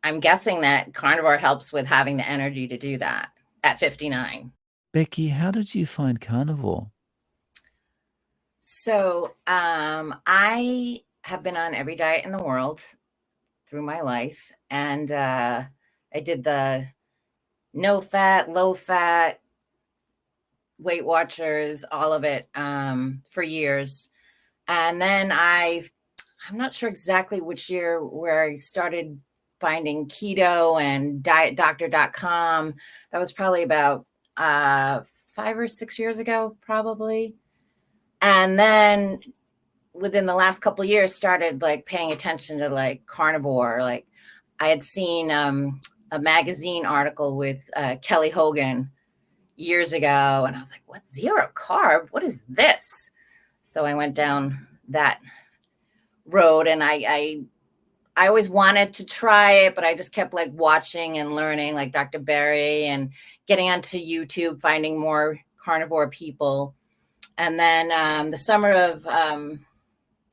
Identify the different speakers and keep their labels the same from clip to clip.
Speaker 1: I'm guessing that carnivore helps with having the energy to do that at 59.
Speaker 2: Becky, how did you find carnivore?
Speaker 1: So I have been on every diet in the world through my life. And I did the no fat, low fat, Weight Watchers, all of it for years. And then I'm not sure exactly which year where I started finding keto and dietdoctor.com. That was probably about 5 or 6 years ago, probably. And then within the last couple of years started like paying attention to like carnivore. Like I had seen a magazine article with Kelly Hogan years ago, and I was like, what's zero carb? What is this? So I went down that road, and I always wanted to try it, but I just kept like watching and learning, like Dr. Berry, and getting onto YouTube, finding more carnivore people. And then the summer of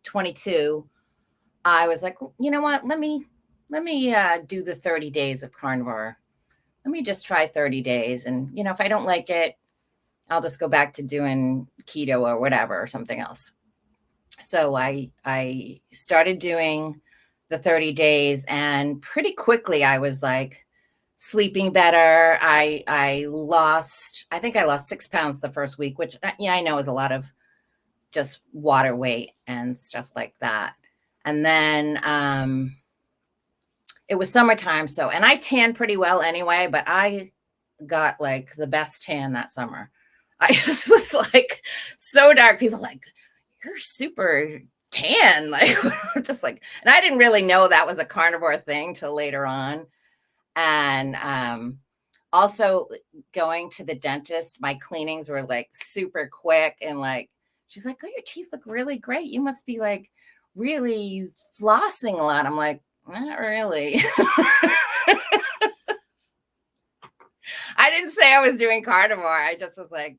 Speaker 1: 22, I was like, you know what? Let me do the 30 days of carnivore. Let me just try 30 days, and if I don't like it, I'll just go back to doing keto or whatever or something else. So I started doing the 30 days, and pretty quickly I was like sleeping better. I think I lost 6 pounds the first week, which yeah, I know is a lot of just water weight and stuff like that. And then it was summertime, and I tan pretty well anyway, but I got like the best tan that summer. I just was like so dark. People like, you're super tan. Like, just like, and I didn't really know that was a carnivore thing till later on. And also going to the dentist, my cleanings were like super quick, and like, she's like, oh, your teeth look really great. You must be like really flossing a lot. I'm like, not really. I didn't say I was doing carnivore. I just was like,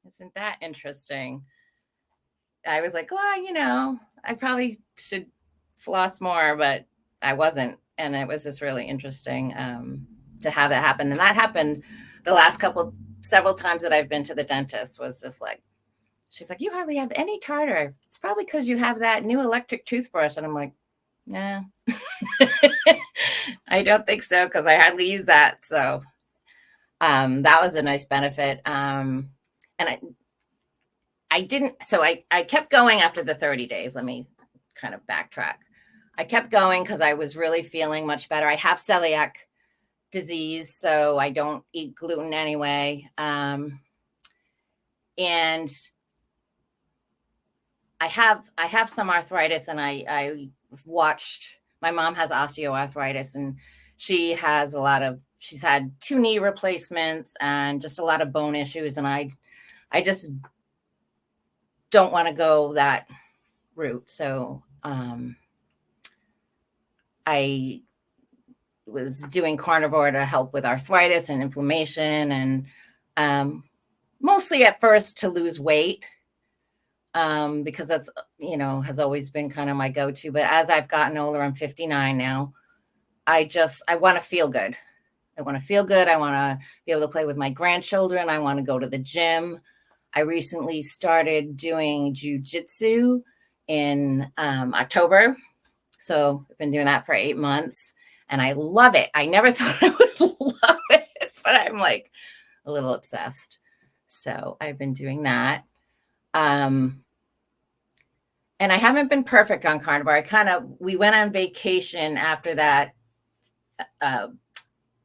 Speaker 1: isn't that interesting? I was like, well, I probably should floss more, but I wasn't. And it was just really interesting to have that happen. And that happened the last several times that I've been to the dentist, was just like, she's like, you hardly have any tartar. It's probably because you have that new electric toothbrush. And I'm like, nah, I don't think so, because I hardly use that. So that was a nice benefit. And I didn't, so I kept going after the 30 days. Let me kind of backtrack. I kept going because I was really feeling much better. I have celiac disease, so I don't eat gluten anyway. And I have some arthritis, and I watched, my mom has osteoarthritis, and she's had 2 knee replacements and just a lot of bone issues. And I just don't want to go that route. So I was doing carnivore to help with arthritis and inflammation, and mostly at first to lose weight, because that's, has always been kind of my go-to. But as I've gotten older, I'm 59 now, I want to feel good. I want to feel good. I want to be able to play with my grandchildren. I want to go to the gym. I recently started doing jujitsu in October. So I've been doing that for 8 months, and I love it. I never thought I would love it, but I'm like a little obsessed. So I've been doing that. And I haven't been perfect on carnivore. We went on vacation after that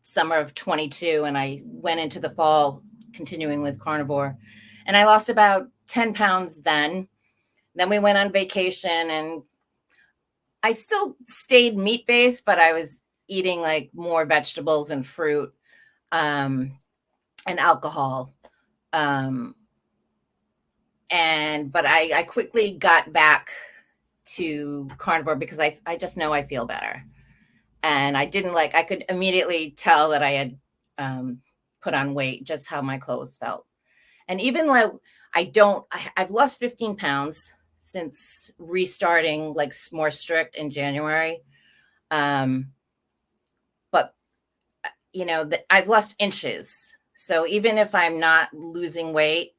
Speaker 1: summer of 22, and I went into the fall continuing with carnivore, and I lost about 10 pounds then. Then we went on vacation, and I still stayed meat-based, but I was eating like more vegetables and fruit, and alcohol. But I quickly got back to carnivore because I just know I feel better. And I could immediately tell that I had put on weight, just how my clothes felt. And even though I've lost 15 pounds since restarting like more strict in January. I've lost inches. So even if I'm not losing weight,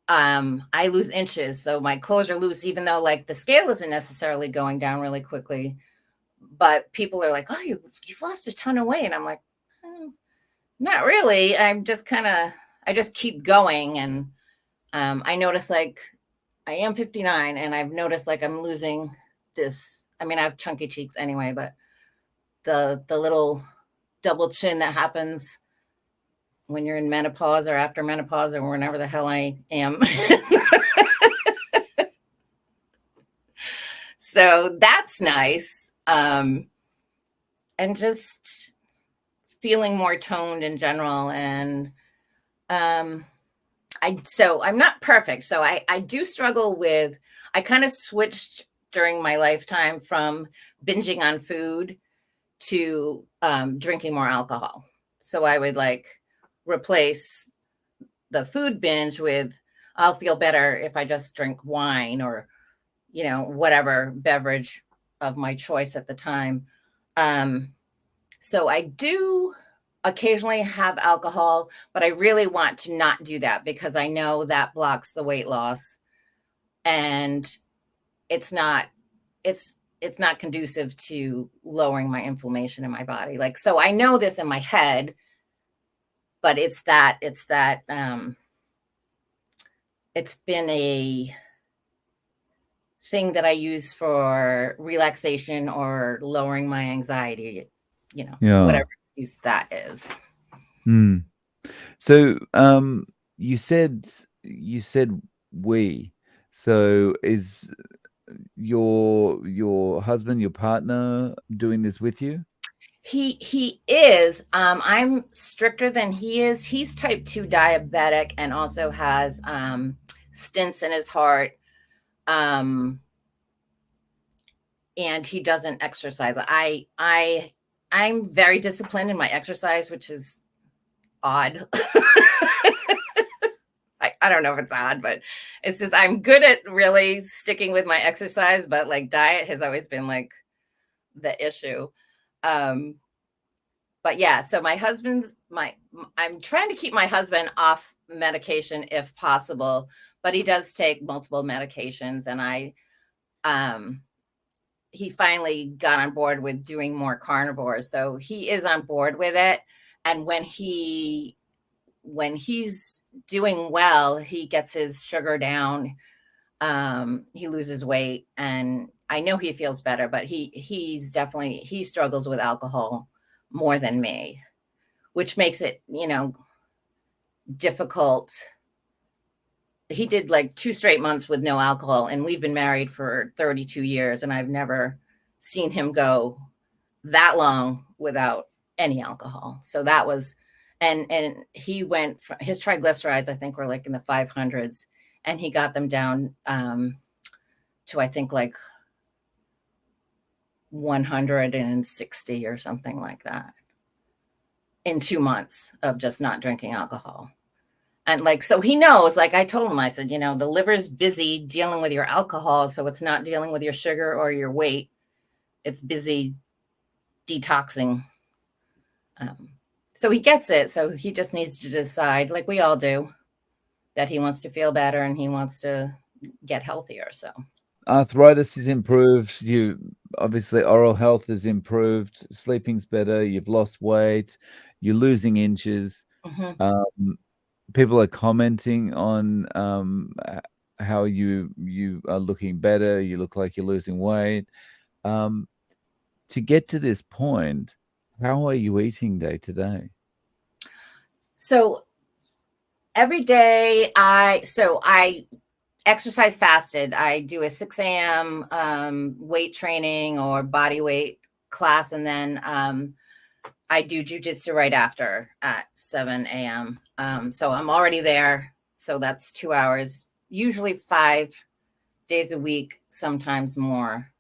Speaker 1: I lose inches. So my clothes are loose, even though like the scale isn't necessarily going down really quickly. But people are like, oh, you've lost a ton of weight. And I'm like, not really. I just keep going. And I notice like I am 59 and I've noticed like I'm losing this. I mean, I have chunky cheeks anyway, but the little double chin that happens when you're in menopause or after menopause or whenever the hell I am. So that's nice. And just feeling more toned in general. And so I'm not perfect. So I do struggle with, I kind of switched during my lifetime from binging on food to drinking more alcohol. So I would like replace the food binge with, I'll feel better if I just drink wine or, whatever beverage of my choice at the time. So I do occasionally have alcohol, but I really want to not do that because I know that blocks the weight loss, and it's not conducive to lowering my inflammation in my body. Like, so I know this in my head, but it's been a thing that I use for relaxation or lowering my anxiety,
Speaker 2: Yeah.
Speaker 1: whatever excuse that is.
Speaker 2: Mm. So, you said we. So is your husband, your partner doing this with you?
Speaker 1: He is. I'm stricter than he is. He's type 2 diabetic and also has stents in his heart. And he doesn't exercise. I'm very disciplined in my exercise, which is odd. I don't know if it's odd, but it's just I'm good at really sticking with my exercise, but like diet has always been like the issue. But yeah, so I'm trying to keep my husband off medication if possible, but he does take multiple medications, and he finally got on board with doing more carnivores. So he is on board with it. And when he's doing well, he gets his sugar down. He loses weight, and I know he feels better, but he struggles with alcohol more than me, which makes it, difficult. He did like 2 straight months with no alcohol, and we've been married for 32 years, and I've never seen him go that long without any alcohol. So that was, and he went, his triglycerides, I think, were like in the 500s, and he got them down to, I think, like 160 or something like that in 2 months of just not drinking alcohol. And like, so he knows, like I told him, I said, the liver's busy dealing with your alcohol. So it's not dealing with your sugar or your weight. It's busy detoxing. So he gets it. So he just needs to decide, like we all do, that he wants to feel better and he wants to get healthier. So
Speaker 2: Arthritis is improved. You obviously oral health is improved. Sleeping's better. You've lost weight. You're losing inches. People are commenting on how you are looking better. You look like you're losing weight. To get to this point, how are you eating day to day?
Speaker 1: So every day I exercise fasted. I do a 6 a.m. Weight training or body weight class, and then I do jujitsu right after at 7 a.m. So I'm already there. So that's 2 hours, usually 5 days a week, sometimes more.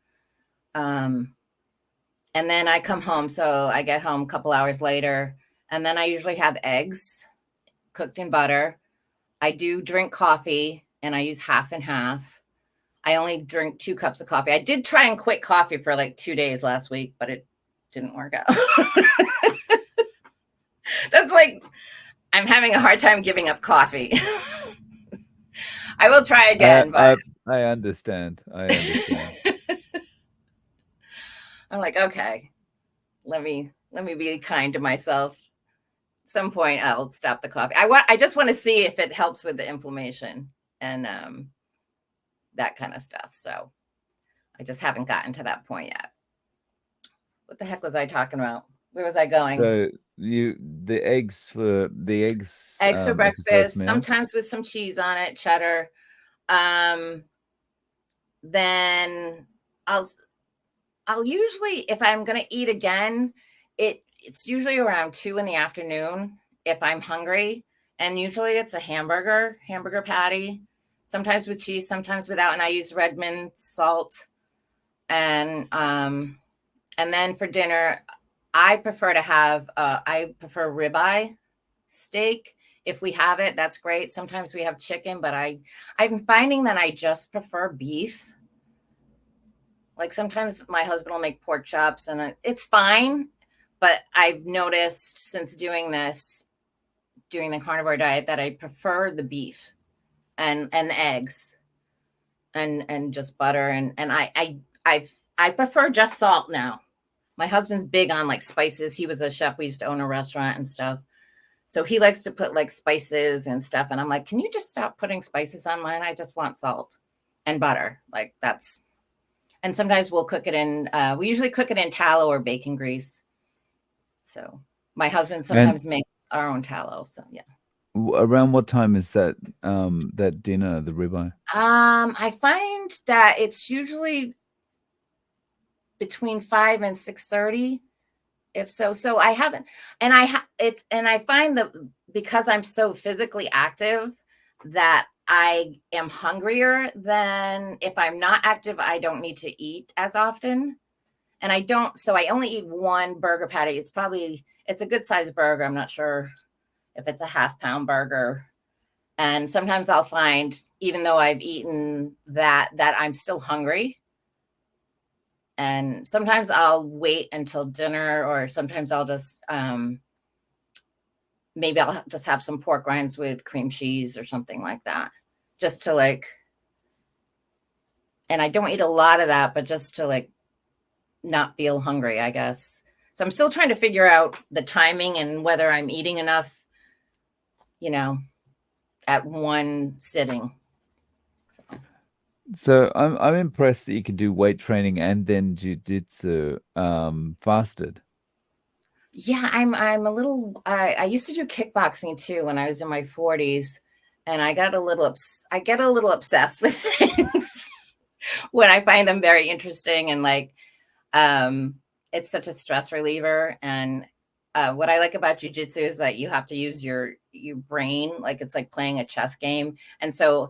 Speaker 1: And then I come home. So I get home a couple hours later, and then I usually have eggs cooked in butter. I do drink coffee, and I use half and half. I only drink 2 cups of coffee. I did try and quit coffee for like 2 days last week, but it didn't work out. It's like I'm having a hard time giving up coffee. I will try again, but
Speaker 2: I understand. I understand.
Speaker 1: I'm like, okay, let me be kind to myself. At some point I'll stop the coffee. I just want to see if it helps with the inflammation and that kind of stuff. So I just haven't gotten to that point yet. What the heck was I talking about? Where was I going?
Speaker 2: So the eggs for
Speaker 1: Eggs for
Speaker 2: as a first
Speaker 1: breakfast,
Speaker 2: meal?
Speaker 1: sometimes with some cheese on it, cheddar. Then I'll usually, if I'm going to eat again, it's usually around 2 in the afternoon if I'm hungry. And usually it's a hamburger patty, sometimes with cheese, sometimes without. And I use Redmond salt. And then for dinner, I prefer ribeye steak. If we have it, that's great. Sometimes we have chicken, but I'm finding that I just prefer beef. Like sometimes my husband will make pork chops and it's fine. But I've noticed since doing the carnivore diet, that I prefer the beef and eggs and just butter. And I prefer just salt now. My husband's big on like spices. He was a chef. We used to own a restaurant and stuff. So he likes to put like spices and stuff. And I'm like, can you just stop putting spices on mine? I just want salt and butter. Like that's, and sometimes we'll cook it in, we usually cook it in tallow or bacon grease. So my husband sometimes makes our own tallow. So yeah.
Speaker 2: Around what time is that that dinner, the ribeye?
Speaker 1: I find that it's usually between 5 and 6:30. If so. So I haven't, and I find that because I'm so physically active that I am hungrier than if I'm not active. I don't need to eat as often. And so I only eat one burger patty. It's a good sized burger. I'm not sure if it's a half-pound burger. And sometimes I'll find, even though I've eaten that I'm still hungry. And sometimes I'll wait until dinner, or sometimes I'll just, maybe I'll just have some pork rinds with cream cheese or something like that, just to like, and I don't eat a lot of that, but just to like not feel hungry, I guess. So I'm still trying to figure out the timing and whether I'm eating enough, at one sitting.
Speaker 2: So I'm impressed that you can do weight training and then jiu-jitsu fasted.
Speaker 1: Yeah, I'm a little, I used to do kickboxing too when I was in my 40s, and I get a little obsessed with things when I find them very interesting, and like it's such a stress reliever. And what I like about jiu-jitsu is that you have to use your brain, like it's like playing a chess game. And so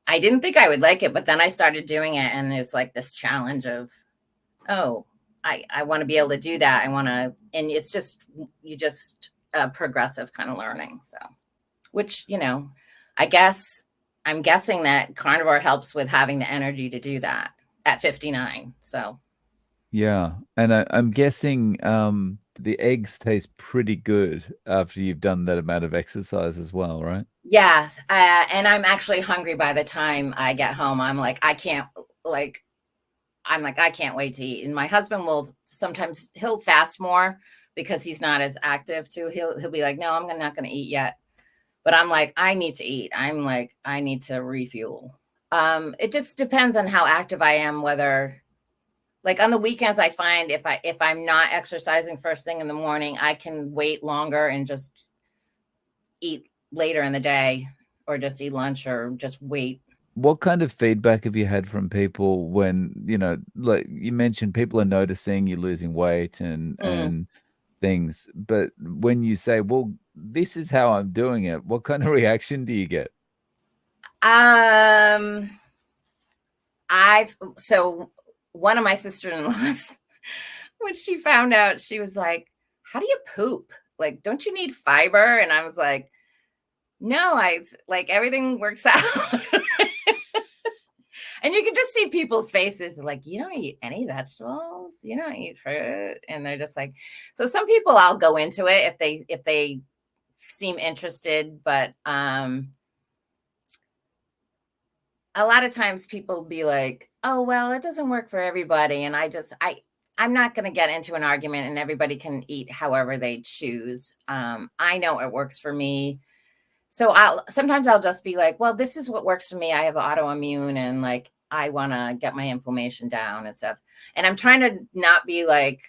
Speaker 1: I didn't think I would like it, but then I started doing it, and it's like this challenge of, oh, I want to be able to do that. And it's just, progressive kind of learning. So, which, I guess I'm guessing that carnivore helps with having the energy to do that at 59. So.
Speaker 2: Yeah. And I'm guessing the eggs taste pretty good after you've done that amount of exercise as well, right?
Speaker 1: Yeah. And I'm actually hungry by the time I get home. I'm like, I can't wait to eat. And my husband he'll fast more because he's not as active too. He'll be like, no, I'm not going to eat yet. But I'm like, I need to eat. I'm like, I need to refuel. It just depends on how active I am, whether like on the weekends, I find if I'm not exercising first thing in the morning, I can wait longer and just eat later in the day, or just eat lunch, or just wait.
Speaker 2: What kind of feedback have you had from people when, like you mentioned, people are noticing you're losing weight and things, but when you say, well, this is how I'm doing it, what kind of reaction do you get?
Speaker 1: So one of my sister-in-laws, when she found out, she was like, how do you poop? Like, don't you need fiber? And I was like, no, I like everything works out. And you can just see people's faces like, you don't eat any vegetables, you don't eat fruit. And they're just like, so some people I'll go into it if they seem interested, but a lot of times people be like, oh, well, it doesn't work for everybody. And I'm not going to get into an argument, and everybody can eat however they choose. I know it works for me. So sometimes I'll just be like, well, this is what works for me. I have autoimmune, and like, I want to get my inflammation down and stuff. And I'm trying to not be like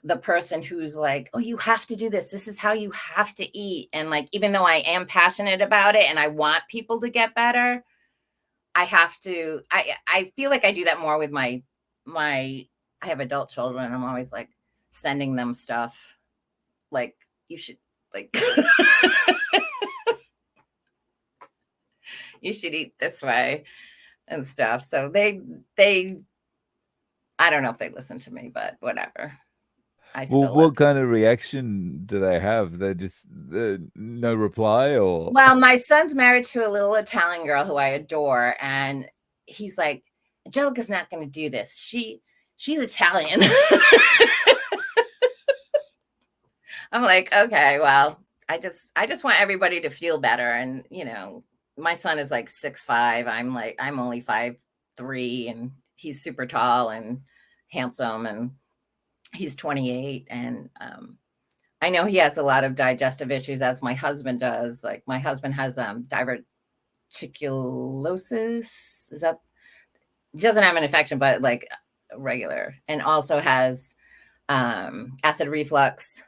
Speaker 1: the person who's like, oh, you have to do this. This is how you have to eat. And like, even though I am passionate about it and I want people to get better, I have to, I feel like I do that more with my, I have adult children. I'm always like sending them stuff like, you should like, you should eat this way and stuff. So they, I don't know if they listen to me, but whatever. I
Speaker 2: Well,
Speaker 1: still
Speaker 2: what
Speaker 1: live.
Speaker 2: kind of reaction do they have? They just no reply, or?
Speaker 1: Well, my son's married to a little Italian girl who I adore, and he's like, Angelica's not going to do this. She's Italian. I'm like, okay, well, I just want everybody to feel better. And, you know, my son is like 6'5". I'm only 5'3", and he's super tall and handsome, and he's 28. And I know he has a lot of digestive issues, as my husband does. Like, my husband has diverticulosis. Is that, he doesn't have an infection, but like regular, and also has acid reflux.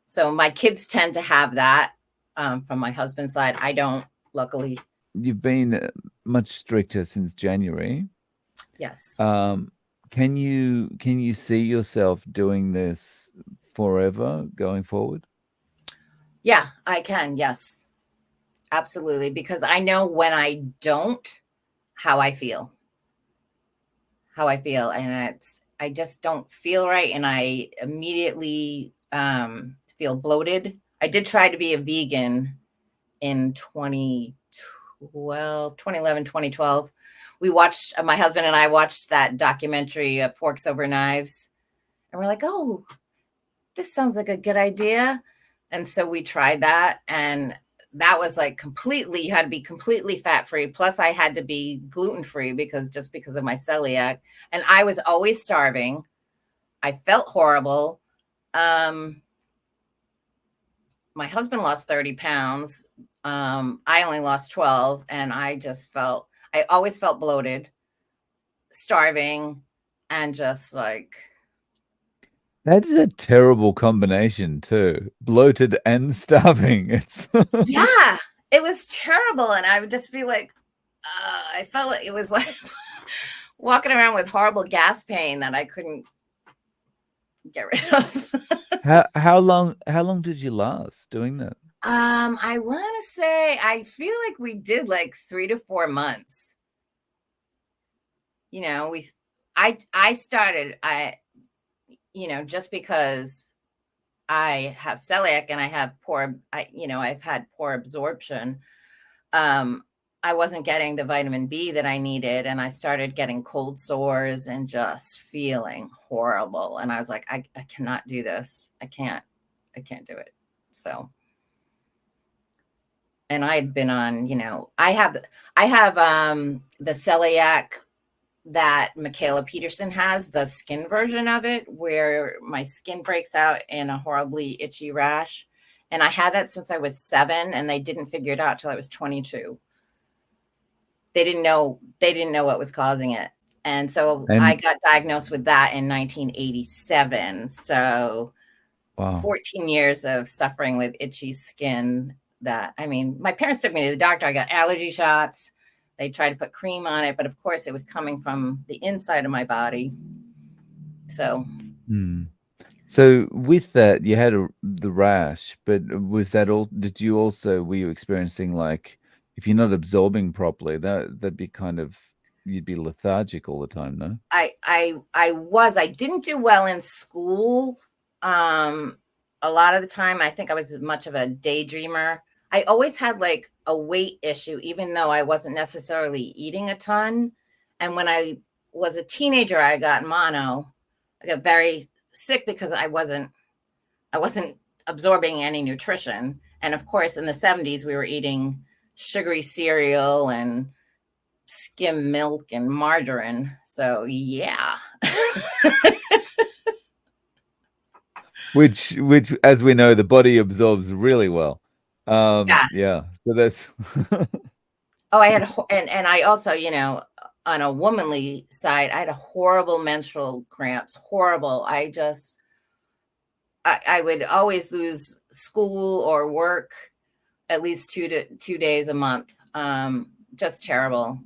Speaker 1: So my kids tend to have that from my husband's side. I don't, luckily.
Speaker 2: You've been much stricter since January.
Speaker 1: Yes.
Speaker 2: Can you see yourself doing this forever going forward?
Speaker 1: Yeah, I can. Yes, absolutely. Because I know when I don't, how I feel. And I just don't feel right. And I immediately feel bloated. I did try to be a vegan in 2011, 2012. We watched, my husband and I watched that documentary of Forks Over Knives. And we're like, oh, this sounds like a good idea. And so we tried that. And that was like completely, you had to be completely fat free. Plus I had to be gluten free because of my celiac. And I was always starving. I felt horrible. My husband lost 30 pounds. I only lost 12. And I always felt bloated, starving, and just like.
Speaker 2: That is a terrible combination too. Bloated and starving. It's
Speaker 1: Yeah, it was terrible. And I would just be like, I felt like it was like walking around with horrible gas pain that I couldn't get rid of.
Speaker 2: how long did you last doing that?
Speaker 1: I want to say, I feel like we did like 3 to 4 months. You know, I started, just because I have celiac and I have I've had poor absorption. I wasn't getting the vitamin B that I needed, and I started getting cold sores and just feeling horrible. And I was like, I cannot do this. I can't do it. So, and I had been on, I have the celiac that Michaela Peterson has, the skin version of it, where my skin breaks out in a horribly itchy rash. And I had that since I was 7, and they didn't figure it out till I was 22. They didn't know what was causing it. And so I got diagnosed with that in 1987. So
Speaker 2: Wow.
Speaker 1: 14 years of suffering with itchy skin. My parents took me to the doctor. I got allergy shots. They tried to put cream on it, but of course it was coming from the inside of my body. So.
Speaker 2: So with that, you had the rash, but was that all? Were you experiencing, like, if you're not absorbing properly, that'd be you'd be lethargic all the time, no?
Speaker 1: I didn't do well in school. A lot of the time, I think I was much of a daydreamer. I always had like a weight issue, even though I wasn't necessarily eating a ton. And when I was a teenager, I got mono. I got very sick because I wasn't absorbing any nutrition. And of course, in the 70s, we were eating sugary cereal and skim milk and margarine. So yeah.
Speaker 2: which as we know, the body absorbs really well.
Speaker 1: Yeah.
Speaker 2: Yeah, so that's
Speaker 1: Oh, I had, and I also, on a womanly side, I had a horrible menstrual cramps, horrible. I would always lose school or work at least 2 days a month. Just terrible.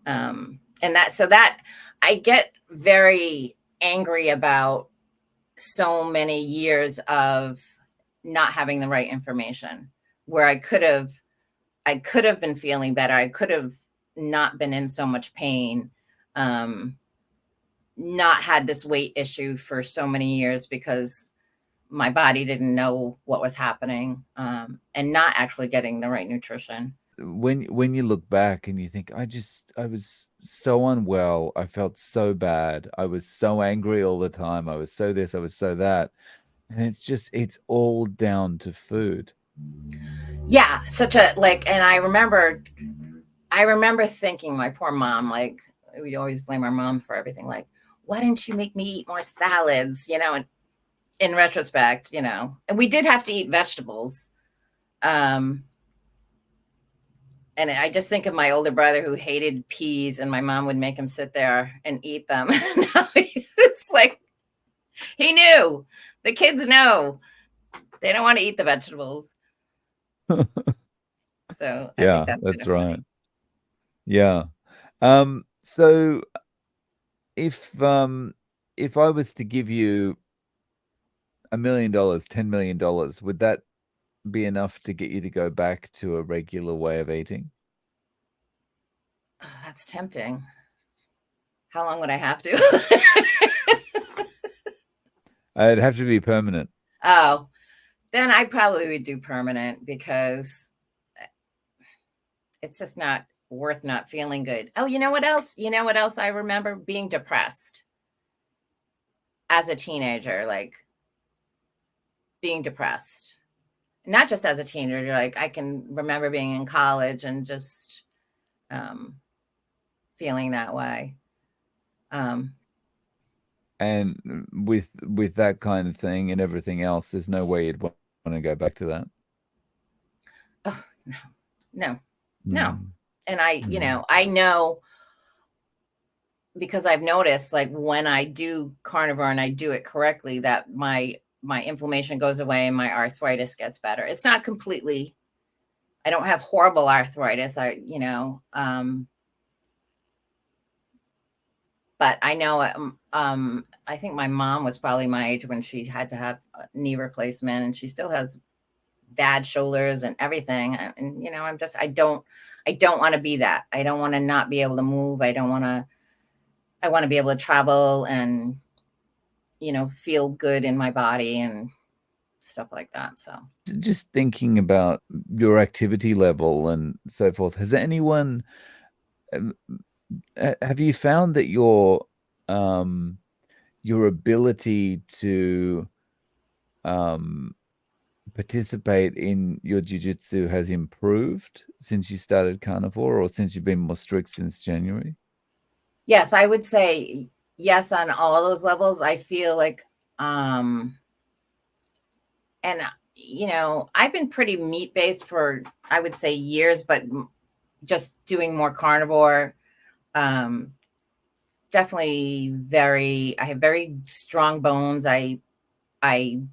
Speaker 1: And that I get very angry about so many years of not having the right information, where I could have been feeling better. I could have not been in so much pain, not had this weight issue for so many years because my body didn't know what was happening, and not actually getting the right nutrition.
Speaker 2: when you look back and you think, I was so unwell, I felt so bad, I was so angry all the time, I was so this, I was so that, and it's all down to food.
Speaker 1: Yeah, and I remember thinking, my poor mom, like, we always blame our mom for everything, like, why didn't you make me eat more salads? And in retrospect, and we did have to eat vegetables. And I just think of my older brother who hated peas, and my mom would make him sit there and eat them. Now it's like, he knew. The kids know. They don't want to eat the vegetables. So I think
Speaker 2: Yeah,
Speaker 1: that's kind
Speaker 2: that's
Speaker 1: of
Speaker 2: right.
Speaker 1: funny.
Speaker 2: Yeah. So if I was to give you $1 million, $10 million, would that be enough to get you to go back to a regular way of eating?
Speaker 1: Oh, that's tempting. How long would I have to?
Speaker 2: It'd have to be permanent.
Speaker 1: Oh, then I probably would do permanent, because it's just not worth not feeling good. Oh, you know what else? I remember being depressed as a teenager, like being depressed. Not just as a teenager, like I can remember being in college and just feeling that way.
Speaker 2: And with that kind of thing and everything else, there's no way you'd want to go back to that.
Speaker 1: Oh, no.
Speaker 2: Mm.
Speaker 1: And I know, because I've noticed, like, when I do carnivore and I do it correctly, that my inflammation goes away and my arthritis gets better. It's not completely, I don't have horrible arthritis. But I know, I think my mom was probably my age when she had to have a knee replacement, and she still has bad shoulders and everything. And I don't want to be that. I don't want to not be able to move. I want to be able to travel and, feel good in my body and stuff like that. So
Speaker 2: Just thinking about your activity level and so forth, has anyone um, have you found that your ability to um participate in your jiu-jitsu has improved since you started carnivore, or since you've been more strict since January?
Speaker 1: yes, I would say yes on all those levels. I feel like, and I've been pretty meat based for, I would say, years, but just doing more carnivore, um, definitely I have very strong bones. I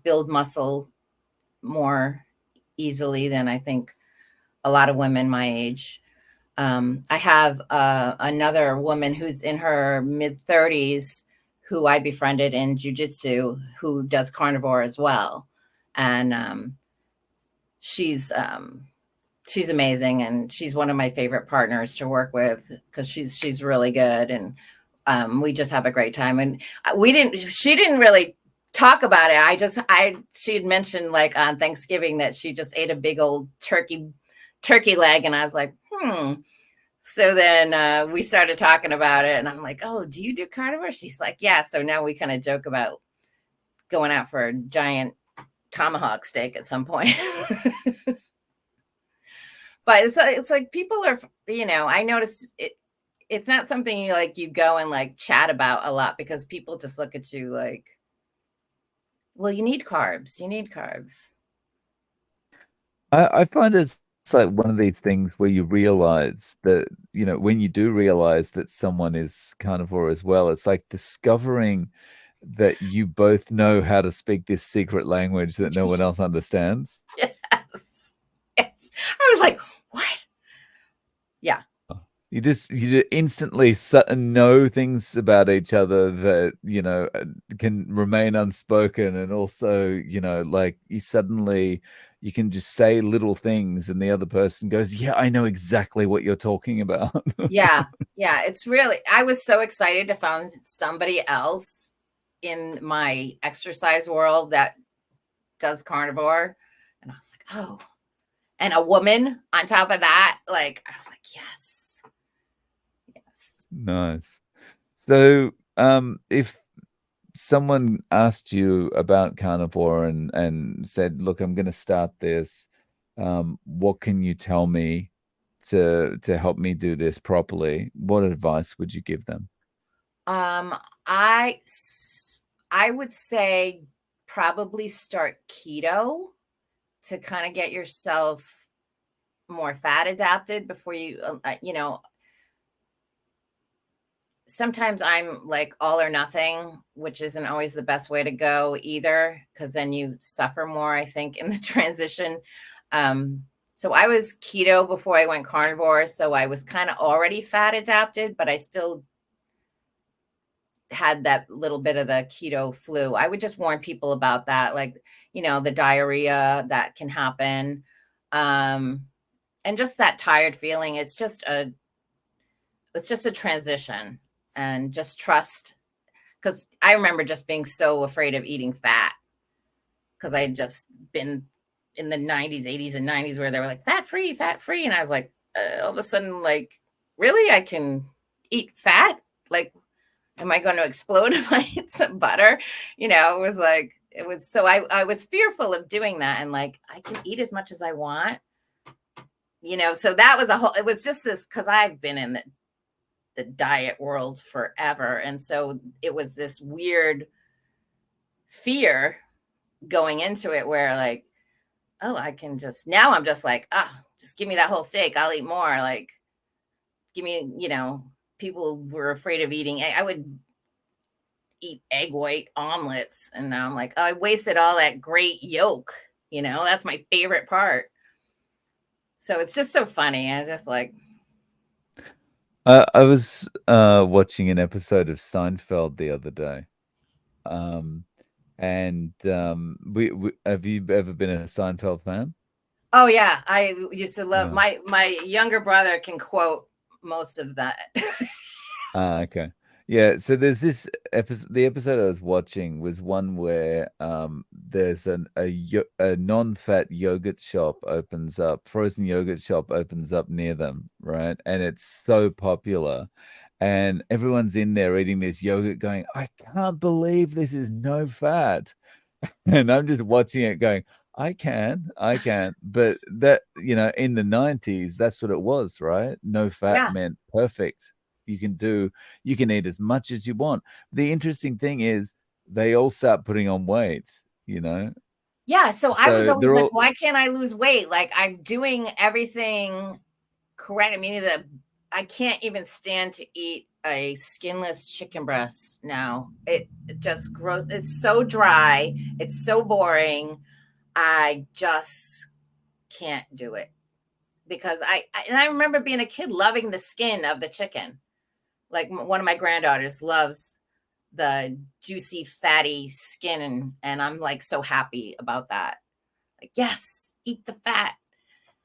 Speaker 1: build muscle more easily than I think a lot of women my age. I have another woman who's in her mid-30s who I befriended in jiu-jitsu, who does carnivore as well. And she's amazing, and she's one of my favorite partners to work with, because she's really good, and we just have a great time. And she didn't really talk about it. She had mentioned, like, on Thanksgiving, that she just ate a big old turkey leg, and I was like, So then we started talking about it, and I'm like, oh, do you do carnivore? She's like, yeah. So now we kind of joke about going out for a giant tomahawk steak at some point. But it's like people are, I notice it's not something you go and like chat about a lot, because people just look at you like, well, you need carbs. You need carbs.
Speaker 2: I find it's like one of these things where you realize that, when you do realize that someone is carnivore as well, it's like discovering that you both know how to speak this secret language that no one else understands.
Speaker 1: Yes. Yes. I was like, what? Yeah.
Speaker 2: You instantly know things about each other that, can remain unspoken. And also, like you can just say little things and the other person goes, yeah, I know exactly what you're talking about.
Speaker 1: Yeah. Yeah. It's really, I was so excited to find somebody else in my exercise world that does carnivore. And I was like, oh, and a woman on top of that. Like, I was like, yes. Yes.
Speaker 2: Nice. So, if someone asked you about carnivore and said, look, I'm going to start this, what can you tell me to help me do this properly? What advice would you give them?
Speaker 1: Um, I I would say probably start keto to kind of get yourself more fat adapted before sometimes I'm like all or nothing, which isn't always the best way to go either, because then you suffer more, I think, in the transition. So I was keto before I went carnivore, so I was kind of already fat adapted, but I still had that little bit of the keto flu. I would just warn people about that, like, the diarrhea that can happen. And just that tired feeling. It's just a transition, and just trust. Because I remember just being so afraid of eating fat, because I had just been in the 90s, 80s, and 90s where they were like fat free, fat free. And I was like, all of a sudden, like, really? I can eat fat? Like, am I going to explode if I eat some butter? So I was fearful of doing that. And like, I can eat as much as I want, so that was it was just this, because I've been in the diet world forever. And so it was this weird fear going into it where like, oh, now I'm just like, just give me that whole steak. I'll eat more. Like, give me, people were afraid of eating. I would eat egg white omelets. And now I'm like, oh, I wasted all that great yolk. That's my favorite part. So it's just so funny. I was just like,
Speaker 2: I was watching an episode of Seinfeld the other day. And we have you ever been a Seinfeld fan?
Speaker 1: oh yeah, I used to love
Speaker 2: Yeah.
Speaker 1: my younger brother can quote most of that.
Speaker 2: Okay. Yeah, so there's this episode. The episode I was watching was one where there's a non-fat yogurt shop opens up, frozen yogurt shop opens up near them, right? And it's so popular. And everyone's in there eating this yogurt going, I can't believe this is no fat. And I'm just watching it going, I can. But that, in the 90s, that's what it was, right? No fat
Speaker 1: Yeah.
Speaker 2: meant perfect. You can eat as much as you want. The interesting thing is they all start putting on weight, you know?
Speaker 1: Yeah. So I was
Speaker 2: So
Speaker 1: always
Speaker 2: they're
Speaker 1: like,
Speaker 2: all,
Speaker 1: why can't I lose weight? Like, I'm doing everything correct. I mean, I can't even stand to eat a skinless chicken breast now. It just grows. It's so dry. It's so boring. I just can't do it, because I remember being a kid loving the skin of the chicken. Like, one of my granddaughters loves the juicy, fatty skin, and I'm like so happy about that. Like, yes, eat the fat.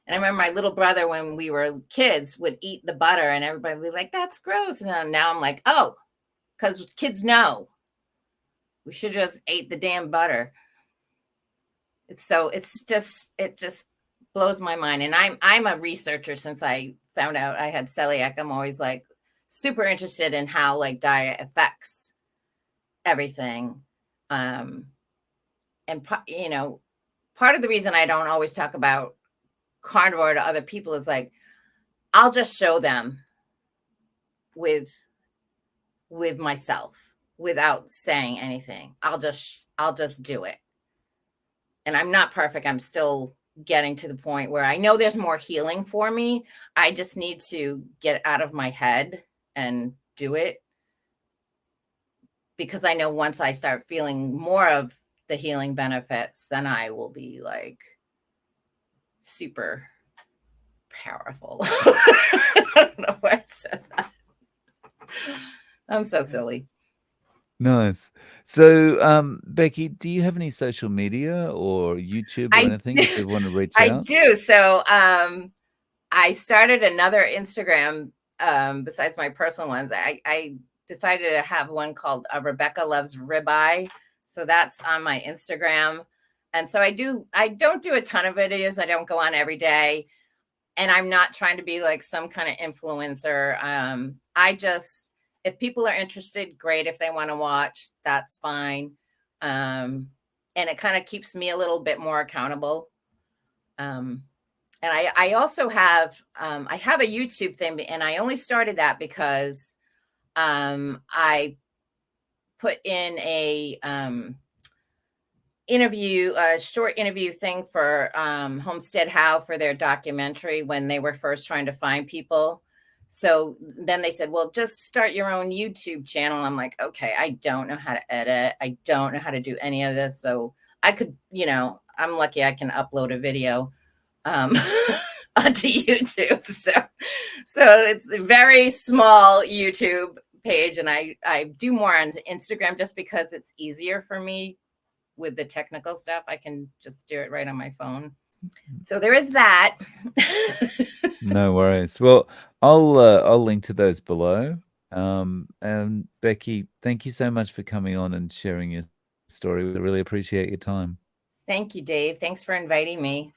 Speaker 1: And I remember my little brother, when we were kids, would eat the butter, and everybody would be like, that's gross. And now I'm like, oh, because kids know we should just ate the damn butter. It just blows my mind. And I'm a researcher. Since I found out I had celiac, I'm always like super interested in how like diet affects everything. And part of the reason I don't always talk about carnivore to other people is like, I'll just show them with myself without saying anything. I'll just do it. And I'm not perfect. I'm still getting to the point where I know there's more healing for me. I just need to get out of my head and do it, because I know once I start feeling more of the healing benefits, then I will be like super powerful. I don't know why I said that. I'm so silly.
Speaker 2: Nice. So, Becky, do you have any social media or YouTube or anything if they want to reach
Speaker 1: I
Speaker 2: out?
Speaker 1: do. So I started another Instagram besides my personal ones. I decided to have one called Rebecca Loves Ribeye. So that's on my Instagram. And so I don't do a ton of videos. I don't go on every day. And I'm not trying to be like some kind of influencer. If people are interested, great. If they want to watch, that's fine. And it kind of keeps me a little bit more accountable. And I also have I have a YouTube thing, and I only started that because I put in a short interview thing for Homestead How for their documentary when they were first trying to find people. So then they said, well, just start your own YouTube channel. I'm like, okay, I don't know how to edit. I don't know how to do any of this. So I could, I'm lucky I can upload a video onto YouTube. So it's a very small YouTube page. And I do more on Instagram just because it's easier for me with the technical stuff. I can just do it right on my phone. So there is that.
Speaker 2: No worries. Well, I'll link to those below. And Becky, thank you so much for coming on and sharing your story. We really appreciate your time.
Speaker 1: Thank you, Dave. Thanks for inviting me.